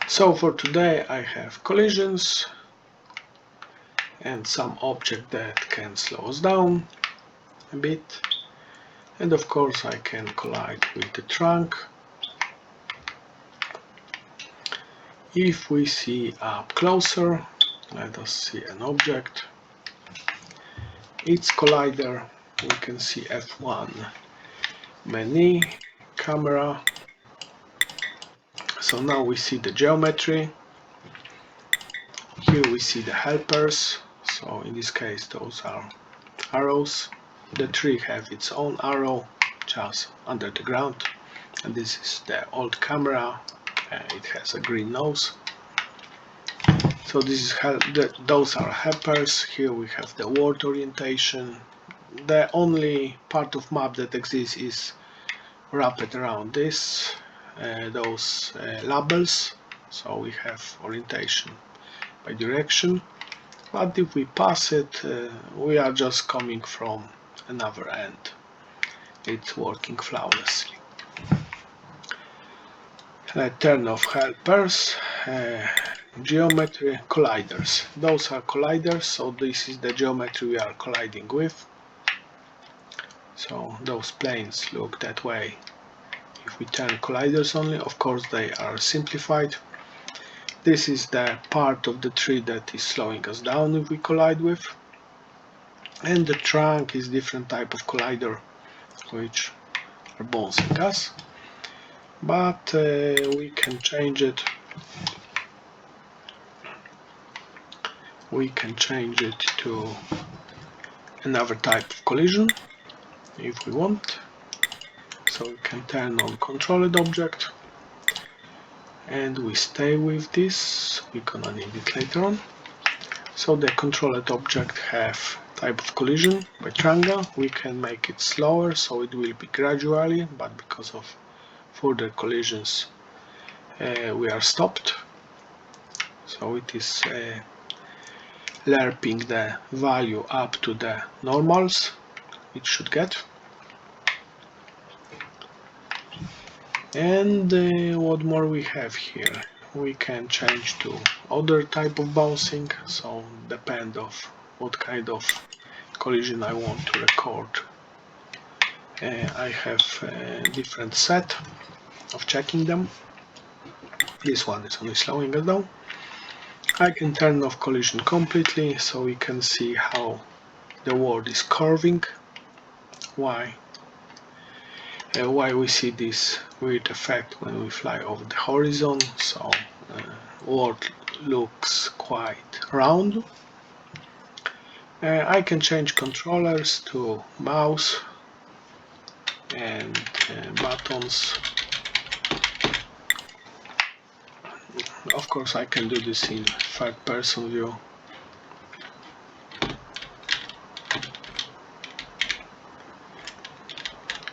So for today I have collisions and some object that can slow us down a bit, and of course I can collide with the trunk. If we see up closer, let us see an object, its collider. We can see F1 menu, camera. So now we see the geometry. Here we see the helpers. So in this case those are arrows. The tree has its own arrow just under the ground, and this is the old camera. It has a green nose. So this is those are helpers. Here we have the world orientation. The only part of map that exists is wrapped around this, those labels. So we have orientation by direction. But if we pass it, we are just coming from another end. It's working flawlessly. Turn off helpers, geometry, colliders. Those are colliders, so this is the geometry we are colliding with. So those planes look that way. If we turn colliders only, of course they are simplified. This is the part of the tree that is slowing us down if we collide with. And the trunk is different type of collider which are bouncing us. But we can change it. We can change it to another type of collision if we want. So we can turn on controlled object, and we stay with this. We're gonna need it later on. So the controlled object have type of collision by triangle. We can make it slower, so it will be gradually, but because of further collisions we are stopped. So it is lerping the value up to the normals it should get. And what more we have here? We can change to other type of bouncing, so depend of what kind of collision I want to record. I have a different set of checking them. This one is only slowing us down. I can turn off collision completely, so we can see how the world is curving. Why we see this weird effect when we fly over the horizon, so world looks quite round. I can change controllers to mouse and buttons. Of course I can do this in third person view.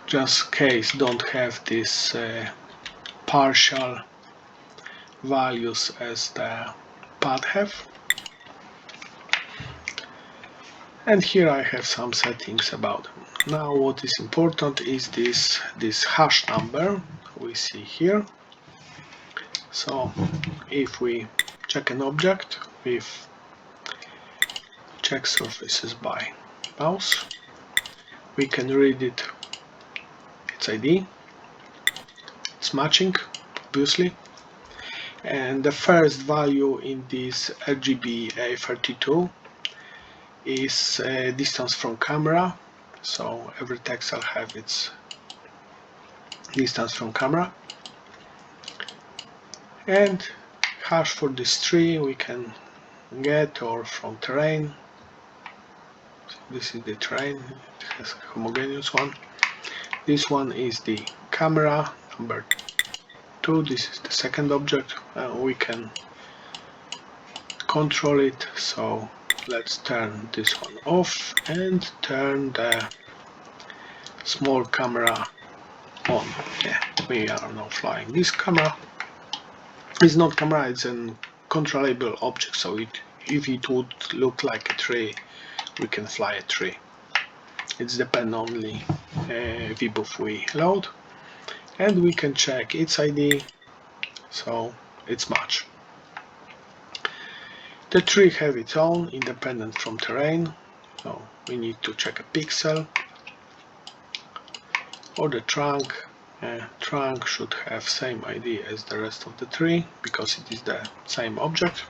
Just case don't have this partial values as the pad have. And here I have some settings about them. Now what is important is this hash number we see here. So if we check an object with check surfaces by mouse, we can read it, its ID, it's matching obviously, and the first value in this RGB A32 is distance from camera, so every text will have its distance from camera. And hash for this tree we can get or from terrain. So this is the terrain, it has a homogeneous one. This one is the camera number 2, this is the second object. We can control it, so let's turn this one off and turn the small camera on. Yeah, we are now flying this camera. It's not camera, it's a controllable object, so if it would look like a tree, we can fly a tree. It's depend only VBUF we load, and we can check its ID. So its match. The tree have its own independent from terrain, so we need to check a pixel. Or the trunk. Trunk should have same ID as the rest of the tree because it is the same object.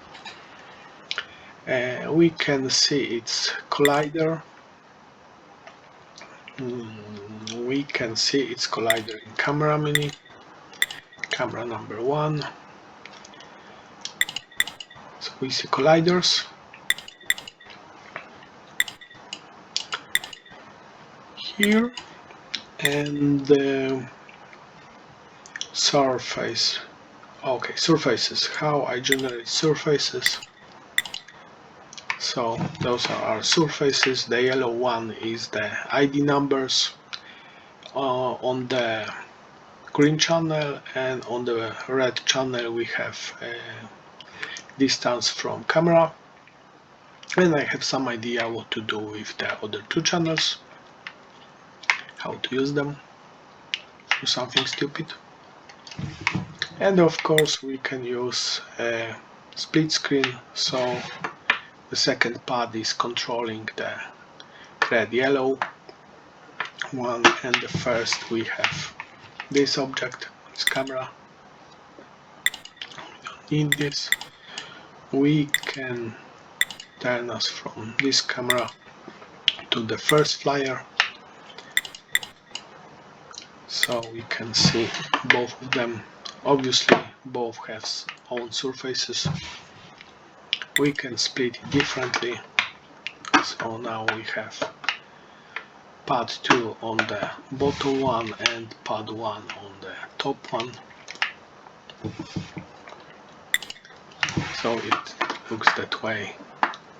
We can see its collider. We can see its collider in camera menu, camera number 1. So we see colliders. Here, and the surface. Okay, surfaces. How I generate surfaces. So those are our surfaces. The yellow one is the ID numbers. On the green channel and on the red channel we have distance from camera, and I have some idea what to do with the other two channels, how to use them for something stupid. And of course we can use a split screen, so the second pad is controlling the red yellow one, and the first we have this object, this camera. We don't need this. We can turn us from this camera to the first flyer, so we can see both of them. Obviously both have own surfaces. We can split it differently, so now we have pad 2 on the bottom one and pad 1 on the top one. So it looks that way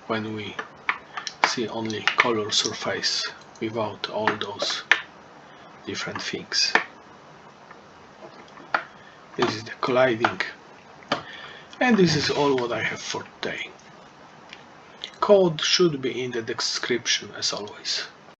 when we see only color surface without all those different things. This is the colliding, and this is all what I have for today. Code should be in the description as always.